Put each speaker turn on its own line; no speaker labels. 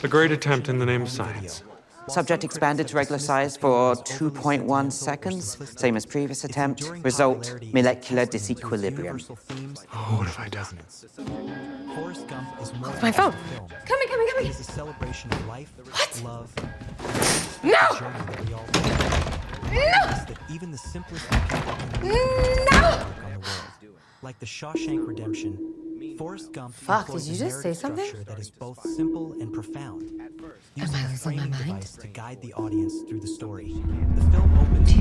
A great attempt in the name of science.
Subject expanded to regular size for 2.1 seconds, same as previous attempt. Result, molecular disequilibrium.
Oh, what have I done?
Oh, my phone. Coming.
It is a celebration of life,
What?
love,
No!
journey that we all
No!
that even the simplest people can
No!
mark on the world. Like the Shawshank Redemption, Forrest Gump
Fuck,
employs
did you
a
just say
narrative
something?
structure that is both simple and profound, using
I
a
losing my
framing
mind?
device to guide the audience through the story. The film opens